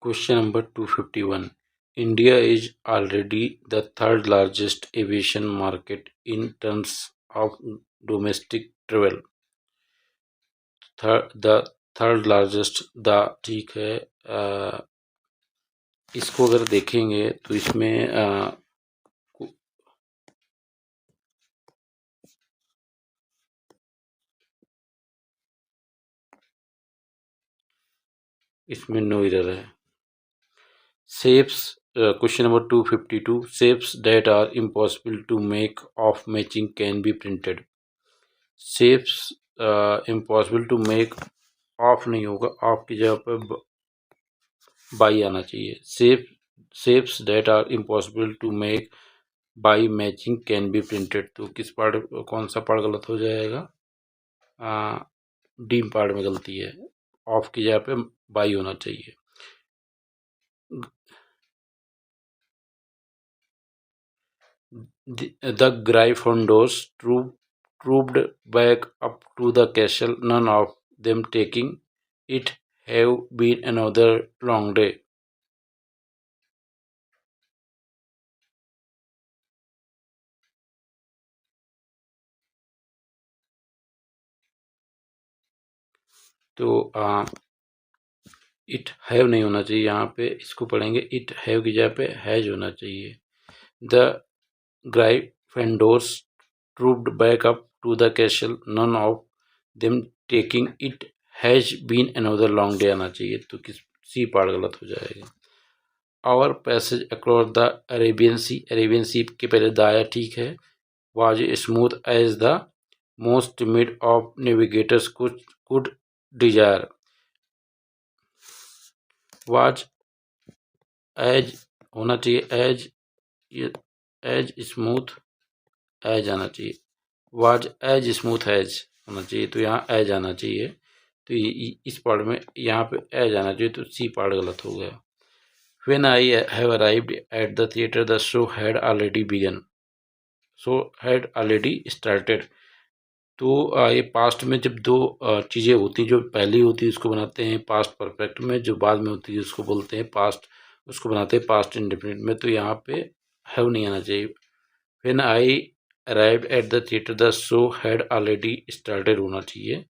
Question number 251. India is already the third largest aviation market in terms of domestic travel. The third largest the ठीक है। इसको अगर देखेंगे तो इसमें नो एरर है। Shapes, question number 252. Shapes that are impossible to make off matching can be printed. Shapes impossible to make of नहीं होगा, ऑफ की जगह पर बाई आना चाहिए। Shapes that are impossible to make by matching can be printed. तो किस part, कौन सा पार्ट गलत हो जाएगा? डी पार्ट में गलती है, ऑफ की जगह पे बाई होना चाहिए। The Gryffindors trooped back up to the castle, none of them taking it have been another long day. तो इट हैव नहीं होना चाहिए, यहाँ पे इसको पढ़ेंगे इट हैव की जगह पे हैज होना चाहिए। The Gryffindors trooped back up to the castle, none of them taking it has been another long day आना चाहिए। तो किस सी पार्ट गलत हो जाएगा। Our passage across the Arabian Sea के पहले दाया ठीक है। Was smooth as the most mid of navigators could desire. Was as होना चाहिए, एज स्मूथ एज आना चाहिए। वाज एज स्मूथ एज होना चाहिए, तो यहाँ एज आना चाहिए। तो इस पार्ट में यहाँ पे एज आना चाहिए, तो सी पार्ट गलत हो गया। When I have arrived at the theatre, the show had already begun. Show had already started. तो ये पास्ट में जब दो चीज़ें होती, जो पहली होती है उसको बनाते हैं पास्ट परफेक्ट में, जो बाद में होती है उसको बोलते हैं पास्ट, उसको बनाते हैं पास्ट इंडेफिनिट में। तो यहाँ पे हैव नहीं आना चाहिए। When I arrived at the theatre, the show had already started होना चाहिए।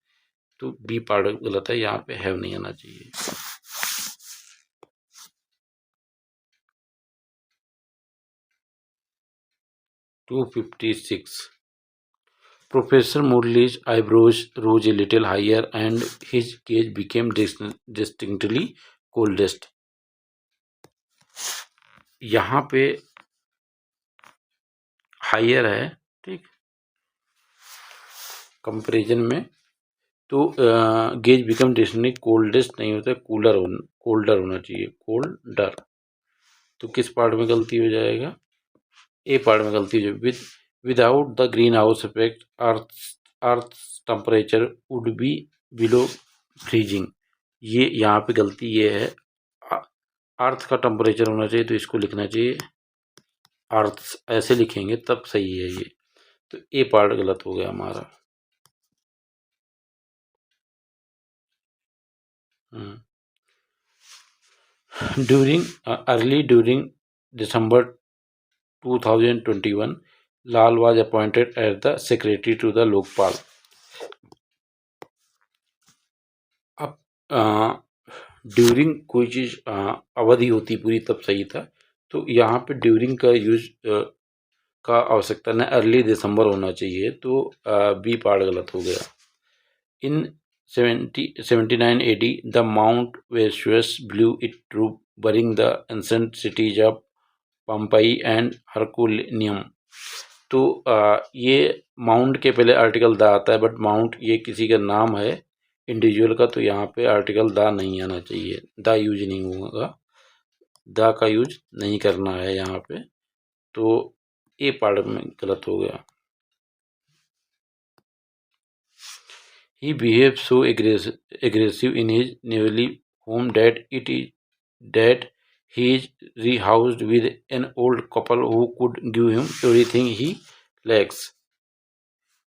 तो बी पार्ट गलत है, यहाँ पे हैव नहीं आना चाहिए। To 256. Professor Murli's eyebrows rose a little higher and his gaze became distinctly coldest. यहाँ पे हायर है, ठीक, कंपेरिजन में। तो गेज बिकम डिस्टिंक्टली कोल्डेस्ट नहीं होता, कोल्डर होना चाहिए, कोल्डर। तो किस पार्ट में गलती हो जाएगा? ए पार्ट में गलती हो जाएगी। Without the green house effect earth temperature would be below freezing. ये यहाँ पे गलती ये है, अर्थ का टेम्परेचर होना चाहिए, तो इसको लिखना चाहिए अर्थ, ऐसे लिखेंगे तब सही है ये। तो ए पार्ट गलत हो गया हमारा। During December 2021, Lal was appointed as the secretary to the Lokpal. अब ड्यूरिंग कोई चीज़ अवधि होती पूरी तब सही था, तो यहाँ पे ड्यूरिंग का यूज का आवश्यकता न, अर्ली दिसंबर होना चाहिए, तो बी पार्ट गलत हो गया। In 79 AD, the Mount Vesuvius blew it through burying the ancient cities of Pompeii and Herculaneum. तो ये माउंट के पहले आर्टिकल द आता है, बट माउंट ये किसी का नाम है इंडिविजुअल का, तो यहाँ पे आर्टिकल द नहीं आना चाहिए, द यूज नहीं होगा, द का यूज नहीं करना है यहाँ पे। तो ए पार्ट में गलत हो गया। He behaved so aggressive in his newly home that he is rehoused with an old couple who could give him everything he lacks.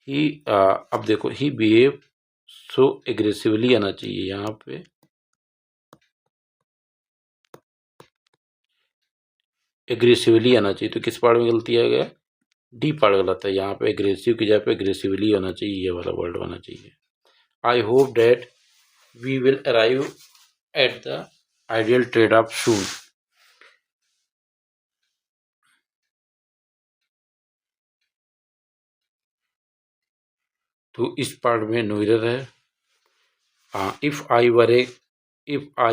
अब देखो, he behaved so aggressively आना चाहिए यहाँ पे, एग्रेसिवली आना चाहिए, तो किस पार्ट में गलती आ गया, डी पार्ट गलत है। यहाँ पे एग्रेसिव की जगह पे एग्रेसिवली होना चाहिए, ये वाला वर्ड होना चाहिए। I hope that we will arrive at the ideal trade off soon. तो इस पार्ट में नो एरर है। If I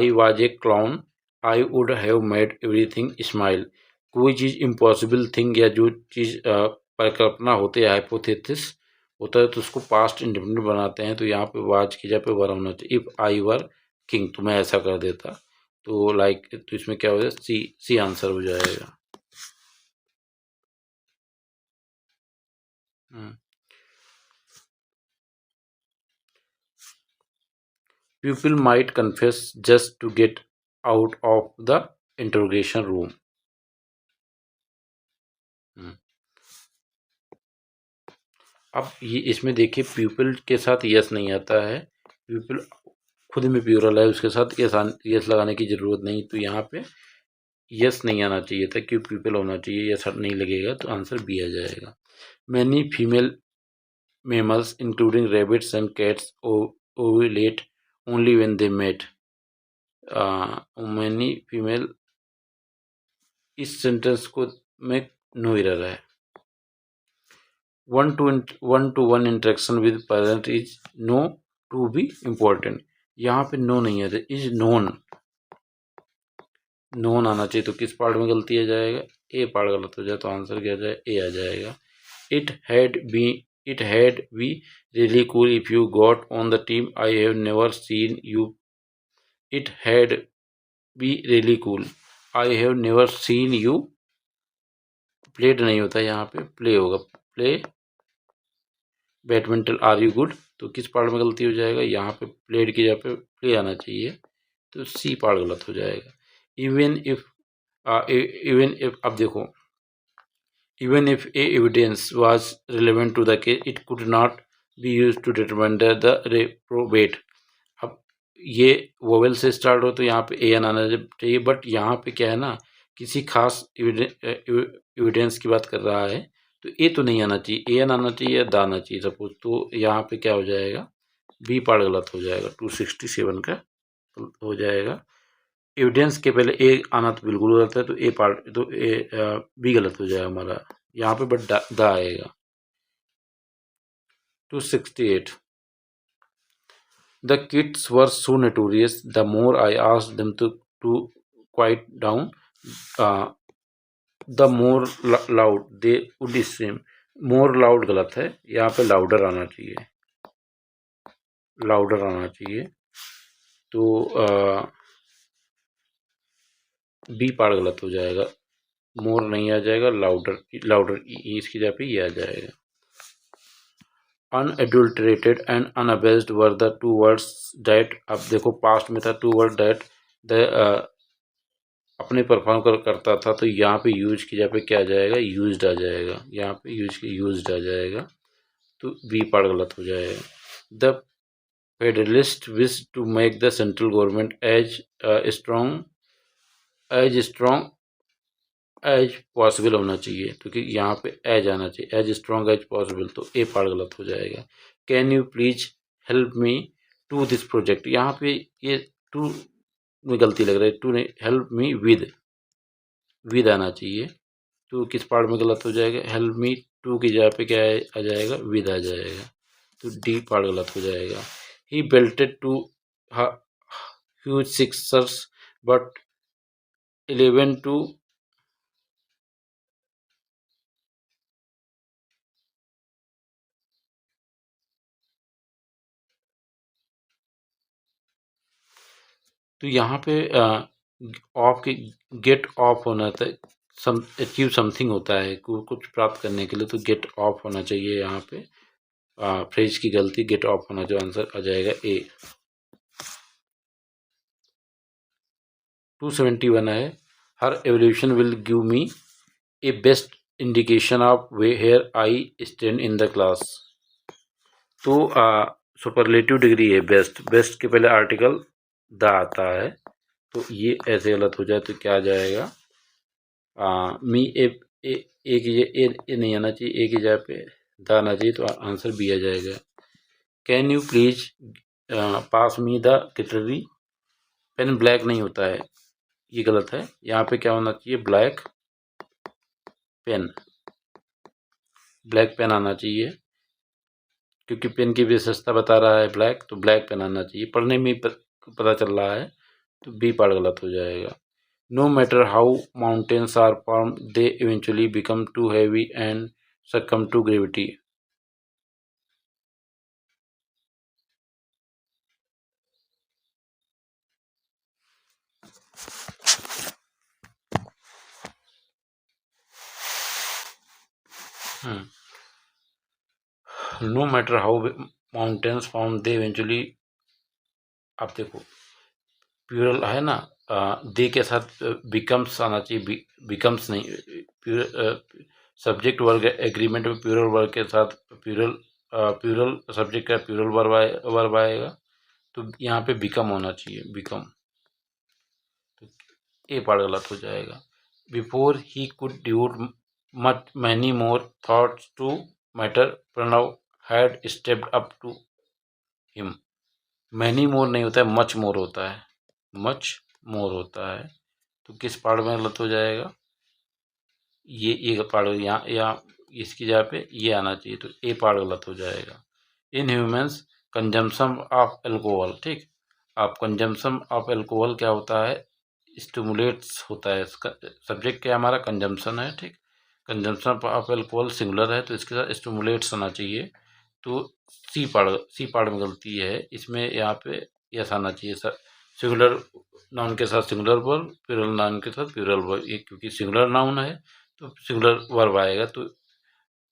was a clown I would have made everything smile. कोई चीज़ इम्पॉसिबल थिंग या जो चीज़ परिकल्पना होते हैं, हाइपोथेसिस होता है, तो उसको पास्ट इंडेफिनिट बनाते हैं। तो यहाँ पे वाज की जगह पे वर होना चाहिए। इफ आई वर किंग, तो मैं ऐसा कर देता, तो लाइक, तो इसमें क्या हो जाएगा, सी आंसर हो जाएगा। People might confess just to get out of the interrogation room. अब ये इसमें देखिए पीपल के साथ यस नहीं आता है, पीपल खुद में प्यूरल है, उसके साथ यस लगाने की ज़रूरत नहीं। तो यहाँ पे यस नहीं आना चाहिए था, क्यों पीपल होना चाहिए, यस नहीं लगेगा, तो आंसर बी आ जाएगा। Many female mammals including rabbits and cats ovulate only when they mate. Many female, इस सेंटेंस को में नो एरर है। One to one interaction with parent is no to be important. यहाँ पे नो नहीं है, इज नोन आना चाहिए। तो किस पार्ट में गलती आ जाएगा, ए पार्ट गलत हो जाए, तो आंसर क्या आ जाए, ए आ जाएगा। It had be really cool if you got on the team, I have never seen you. It had be really cool, I have never seen you played नहीं होता, यहाँ पे प्ले होगा, play badminton are you good. तो किस part में गलती हो जाएगा, यहाँ पे प्लेड की जगह पे प्ले आना चाहिए, तो सी पार्ट गलत हो जाएगा। इवन इफ अब देखो, even if a evidence was relevant to the case it could not be use to determine the reprobate. अब ये वोवेल से स्टार्ट हो तो यहाँ पे ए एन आना चाहिए, बट यहाँ पे क्या है ना, किसी खास एविडेंस की बात कर रहा है, तो ए तो नहीं आना चाहिए, ए एन आना चाहिए या द आना चाहिए सपोज। तो यहाँ पे क्या हो जाएगा, बी पार्ट गलत हो जाएगा, 267 का हो जाएगा। एविडेंस के पहले ए आना तो बिल्कुल गलत है, तो ए पार्ट, तो ए बी गलत हो जाएगा हमारा यहाँ पे, बट द आएगा। 268 The kids were so notorious. The more I asked them to quiet down, the more loud they would scream. More loud गलत है, यहाँ पे louder आना चाहिए, louder आना चाहिए। तो बी पार्ट गलत हो जाएगा, मोर नहीं आ जाएगा, लाउडर इसकी जगह पे ये आ जाएगा। Unadulterated and unabused were the two words that, अब देखो पास्ट में था टू वर्ड दैट अपने परफॉर्म करता था, तो यहाँ पे यूज की जगह पे क्या आ जाएगा, यूज्ड आ जाएगा, यहाँ पे यूज्ड आ जाएगा, तो बी पार्ट गलत हो जाएगा। The federalist wish to make the central government as strong as possible होना चाहिए, क्योंकि यहाँ पे एज आना चाहिए, एज स्ट्रॉन्ग एज पॉसिबल, तो ए पार्ट गलत हो जाएगा। Can you please help me to this project, यहाँ पे ये टू में गलती लग रही है, टू ने हेल्प मी विद आना चाहिए, तो किस पार्ट में गलत हो जाएगा, हेल्प मी टू की जगह पे क्या आ जाएगा, विद आ जाएगा, तो डी पार्ट गलत हो जाएगा। He belted two huge sixers but 11 two, तो यहाँ पे ऑफ की गेट ऑफ होना था, अचीव समथिंग होता है, कुछ प्राप्त करने के लिए, तो गेट ऑफ होना चाहिए यहाँ पे, फ्रेज की गलती, गेट ऑफ होना चाहिए, आंसर आ जाएगा ए। 271 है, her evolution will give me a best indication of where I stand in the class. तो सुपरलेटिव डिग्री है बेस्ट, बेस्ट के पहले आर्टिकल द आता है, तो ये ऐसे गलत हो जाए तो क्या आ जाएगा, मी ए की ए नहीं आना चाहिए, ए की जगह पे द आना चाहिए, तो आंसर बी आ जाएगा। Can you please pass me the cutlery. Pen black नहीं होता है, ये गलत है। यहाँ पे क्या होना चाहिए, ब्लैक पेन, ब्लैक पेन आना चाहिए, क्योंकि पेन की विशेषता बता रहा है ब्लैक, तो ब्लैक पेन आना चाहिए। पढ़ने में पता चल रहा है, तो बी पार्ट गलत हो जाएगा। No matter how mountains are form they eventually become too heavy and succumb to gravity। No matter how mountains form they eventually, आप देखो प्यूरल है ना, दे के साथ बिकम्स आना चाहिए, बिकम्स नहीं। सब्जेक्ट वर्ग एग्रीमेंट में प्यूरल वर्ग के साथ प्यूरल सब्जेक्ट का प्यूरल वर्ब आएगा, तो यहाँ पे बिकम होना चाहिए, बिकम, तो ए पार्ट गलत हो जाएगा। Before he could doubt much many more thoughts to matter, Pranav had stepped up to him. Many more नहीं होता है, मच मोर होता है, मच मोर होता है, तो किस पार्ट में गलत हो जाएगा, ये पार्ट यहाँ इसकी जगह पे ये आना चाहिए, तो ए पार्ट गलत हो जाएगा। In humans consumption of alcohol, ठीक, आप कंजम्पशन ऑफ एल्कोहल क्या होता है, स्टिमुलेट्स होता है, इसका सब्जेक्ट क्या हमारा कंजम्पशन है, ठीक, कंजम्पशन ऑफ एल्कोहल सिंगुलर है, तो इसके साथ स्टिमुलेट्स आना चाहिए, तो सी पार्ट में गलती है इसमें, यहाँ पे यस आना चाहिए सर। सिंगुलर नाउन के साथ सिंगुलर वर्ब, प्लूरल नाउन के साथ प्लूरल वर्ब, ये क्योंकि सिंगुलर नाउन है तो सिंगुलर वर्ब आएगा, तो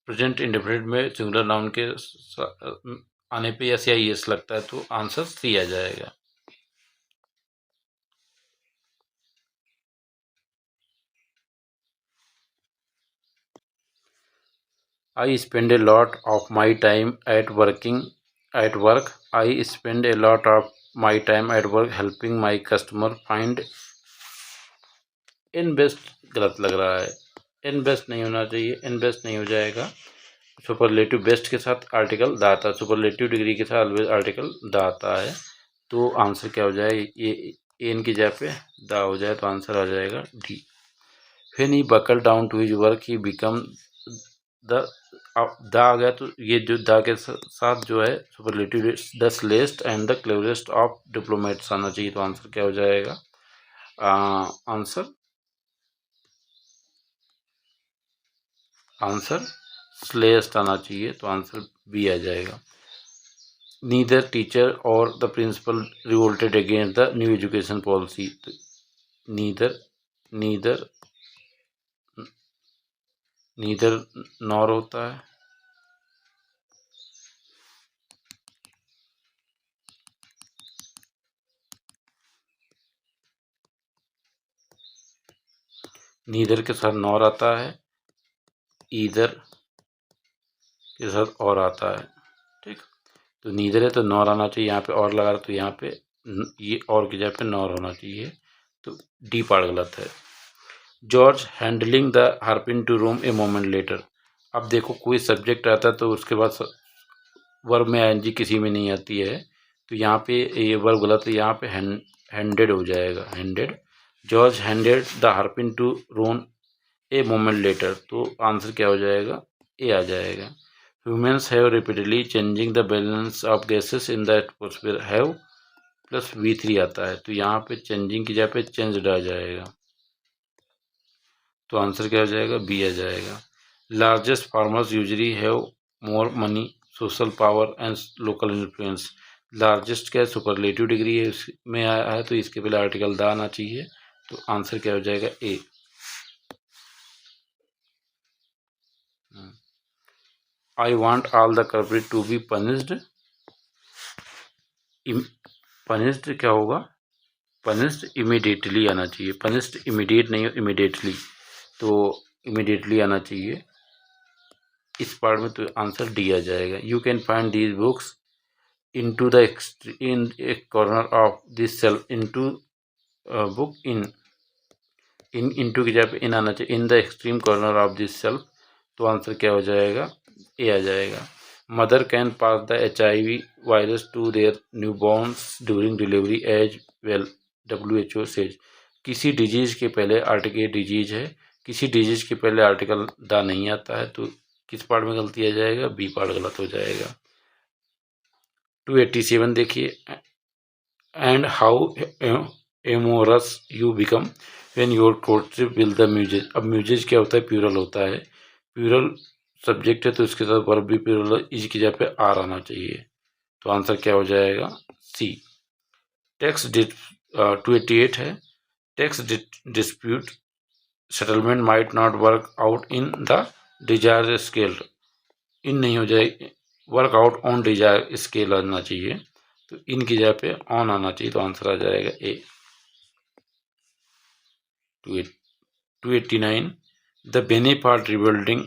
प्रेजेंट इंडेफिनिट में सिंगुलर नाउन के आने पे यस या यस लगता है, तो आंसर सी आ जाएगा। I spend a lot of my time at work. I spend a lot of my time at work helping my customer find इनबेस्ट, गलत लग रहा है, इनबेस्ट नहीं होना चाहिए, इनबेस्ट नहीं हो जाएगा। सुपरलेटिव बेस्ट के साथ आर्टिकल द आता है, सुपरलेटिव डिग्री के साथ ऑलवेज आर्टिकल द आता है, तो आंसर क्या हो जाए, ये एन की जगह पे द हो जाए, तो आंसर आ जाएगा D. When he buckled down to his work, he become the the आ गया, तो ये जो द के साथ जो है superlative, the slyest and the cleverest of diplomats आना चाहिए, तो आंसर क्या हो जाएगा, आंसर स्लेस्ट आना चाहिए, तो आंसर बी आ जाएगा। Neither teacher or the principal revolted against the new education policy, neither neither neither nor होता है, नीदर के साथ नॉर आता है, ईदर के साथ और आता है, ठीक, तो नीदर है तो नॉर आना चाहिए, यहाँ पे और लगा, तो यहाँ पे ये और की जगह पे नॉर होना चाहिए, तो डी पार्ट गलत है। George handling the hairpin to Rome a moment later, अब देखो कोई सब्जेक्ट आता है तो उसके बाद वर्ब में आईएनजी किसी में नहीं आती है, तो यहाँ पे ये वर्ब गलत है, यहाँ पे हैंडेड हो जाएगा, handed. George handed the hairpin to Ron a moment later, तो आंसर क्या हो जाएगा, ए आ जाएगा। Humans have repeatedly changing the balance of gases in the atmosphere, have plus V3 आता है, तो यहाँ पे चेंजिंग की जगह पे चेंज्ड आ जाएगा, तो आंसर क्या हो जाएगा, बी आ जाएगा। Largest farmers usually have more money, social power and local influence, largest क्या सुपरलेटिव डिग्री है इसमें आया है, तो इसके पहले आर्टिकल द आना चाहिए, तो आंसर क्या हो जाएगा, A. I want all the culprit to be punished, punished क्या होगा, पनिश्ड इमीडिएटली आना चाहिए, पनिश्ड इमीडिएट नहीं, इमीडिएटली, तो इमीडिएटली आना चाहिए इस पार्ट में, तो आंसर डी आ जाएगा। You can find these books into the in a corner of this shelf, into book in, into की जगह पे इन आना चाहिए, in the extreme corner of this shelf, तो आंसर क्या हो जाएगा, ए आ जाएगा। Mother can pass the HIV virus to their newborns during delivery as well, WHO says. किसी डिजीज के पहले आर्टिकल डिजीज है, किसी डिजीज के पहले आर्टिकल द नहीं आता है, तो किस पार्ट में गलती आ जाएगा, बी पार्ट गलत हो जाएगा। 287 देखिए, and how amorous you become when your courtship will the muses. अब म्यूजेज क्या होता है, प्यूरल होता है, प्यूरल सब्जेक्ट है तो इसके साथ वर्ब भी प्यूरल, इज की जगह पे आर आना चाहिए, तो आंसर क्या हो जाएगा, सी। टैक्स 288 है, tax dispute settlement might not work out in the desire scale, in नहीं हो जाए, work out on desire scale आना चाहिए, तो इन की जगह पे ऑन आना चाहिए, तो आंसर आ जाएगा A. 289 the benefit rebuilding,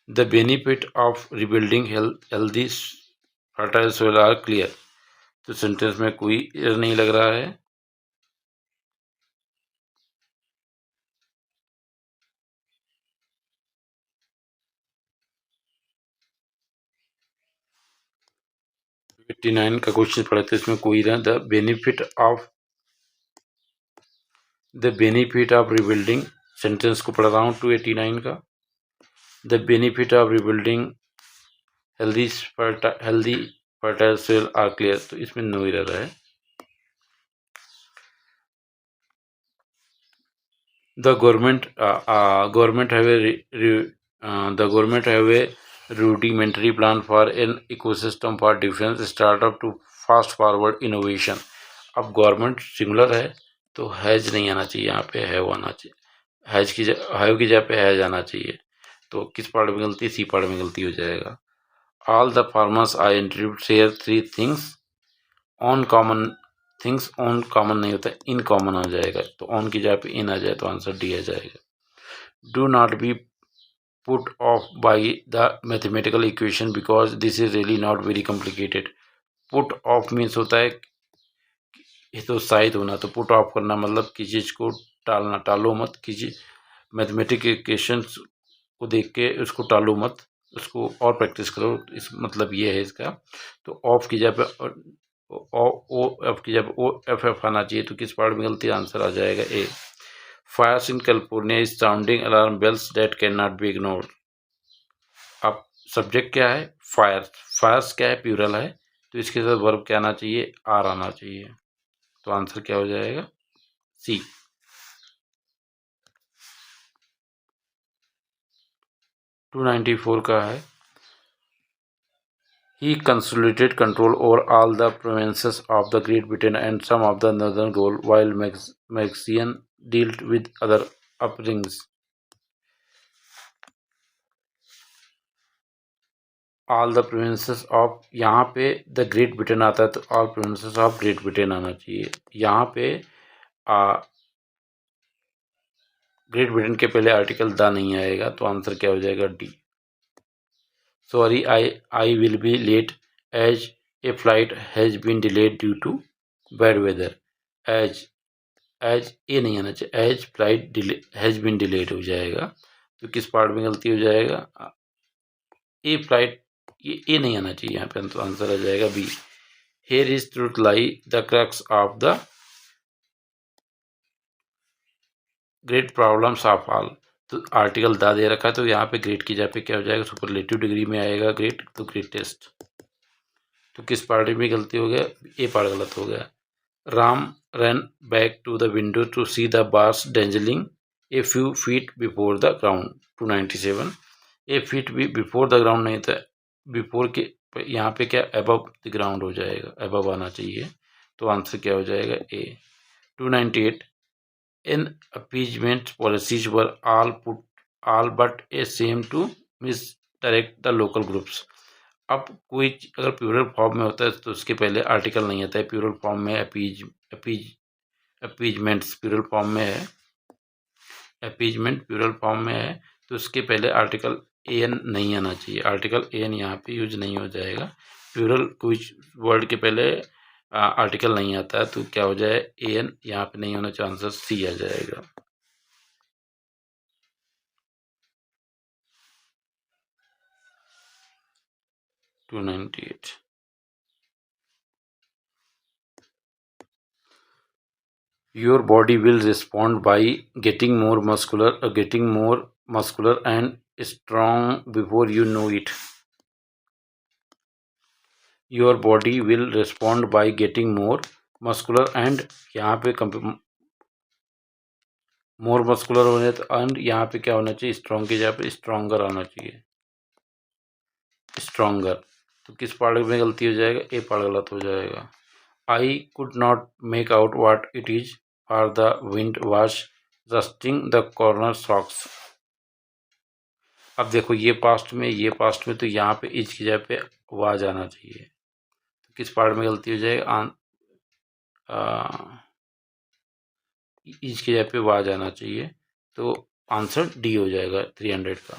the benefit of rebuilding healthy fertile soil are clear, तो सेंटेंस में कोई एरर नहीं लग रहा है। तो 89 का क्वेश्चन पढ़े थे, इसमें कोई ना, the benefit of rebuilding, sentence को पढ़ रहा हूँ 289 का, the benefit of rebuilding healthy fertile soil are clear, तो इसमें नो एरर है। The government have a rudimentary plan for an ecosystem for defense startup to fast forward innovation। अब government singular है तो हैज नहीं आना चाहिए, यहाँ पे हैव आना चाहिए, हैव की जगह पे हैज आना चाहिए, तो किस पार्ट में गलती, सी पार्ट में गलती हो जाएगा। All the farmers are interviewed share 3 things on common, things on common नहीं होता, इन कॉमन आ जाएगा, तो ऑन की जगह पे इन आ जाए तो आंसर डी आ जाएगा। Do not be put off by the mathematical equation because this is really not very complicated. Put off means होता है हितोत्साहित होना, तो पुट ऑफ करना मतलब किसी चीज को टालना, टालो मत, किसी मैथमेटिकल इक्वेशंस को देख के उसको टालो मत, उसको और प्रैक्टिस करो, इस मतलब ये है इसका। तो ऑफ की जगह पे ओ एफ की जगह ओ एफ एफ आना चाहिए, तो किस पार्ट में गलती, आंसर आ जाएगा A. Fires in California is sounding alarm bells that can not be ignored. अब सब्जेक्ट क्या है, फायर, फायर्स क्या है, प्यूरल है, तो इसके साथ वर्ब क्या आना चाहिए, आर आना चाहिए, तो आंसर क्या हो जाएगा, सी। 294 का है, he consolidated control over all the provinces of the Great Britain and some of the Northern Gaul while Maxian dealt with other upbringings। All the provinces of, यहाँ पे द ग्रेट ब्रिटेन आता है तो all provinces of great Britain आना चाहिए, यहाँ पे great Britain के पहले आर्टिकल द नहीं आएगा, तो आंसर क्या हो जाएगा, D. Sorry I will be late as a flight has been delayed due to bad weather, as a नहीं आना चाहिए, as flight delay has been delayed हो जाएगा, तो किस पार्ट में गलती हो जाएगा, ए फ्लाइट, ये नहीं आना चाहिए यहाँ पे, तो आंसर आ जाएगा B. Here is truth lie the crux of the great problems of all, तो आर्टिकल द दे रखा है, तो यहाँ पे ग्रेट की जगह पे क्या हो जाएगा, सुपरलेटिव डिग्री में आएगा ग्रेट, तो ग्रेटेस्ट, तो किस पार्ट में गलती हो गया, ए पार्ट गलत हो गया। Ram ran back to the window to see the bars dangling a few feet before the ground। 297 a feet before the ground नहीं था, बिफोर के यहाँ पे क्या above the ground हो जाएगा, above आना चाहिए, तो आंसर क्या हो जाएगा, ए। 298 in appeasement policies were all but a same to misdirect the local groups। अब कोई अगर प्यूरल फॉर्म में होता है तो उसके पहले आर्टिकल नहीं आता है, प्यूरल फॉर्म में अपीजमेंट्स प्यूरल फॉर्म में है, अपीजमेंट प्यूरल फॉर्म में है, तो उसके पहले आर्टिकल एन नहीं आना चाहिए, आर्टिकल एन यहाँ पे यूज नहीं हो जाएगा। प्यूरल कोई वर्ड के पहले आर्टिकल नहीं आता है तो क्या हो जाए एन, यहाँ पे नहीं होना चाहिए, आंसर सी आ जाएगा। To 98। Your body will respond by getting more muscular and strong before you know it. Your body will respond by getting more muscular and यहाँ पे मोर मस्कुलर होने तो एंड यहाँ पे क्या होना चाहिए, स्ट्रॉन्ग की जगह पे स्ट्रॉन्गर आना चाहिए, स्ट्रॉन्गर। तो किस पार्ट में गलती हो जाएगा, ए पार्ट गलत हो जाएगा। I could not make out what it is, for the wind was rusting the corner socks. अब देखो ये पास्ट में तो यहाँ पे इज की जगह पे वाज आना चाहिए, तो किस पार्ट में गलती हो जाएगा, इज की जगह पे वाज आना चाहिए, तो आंसर डी हो जाएगा 300 का।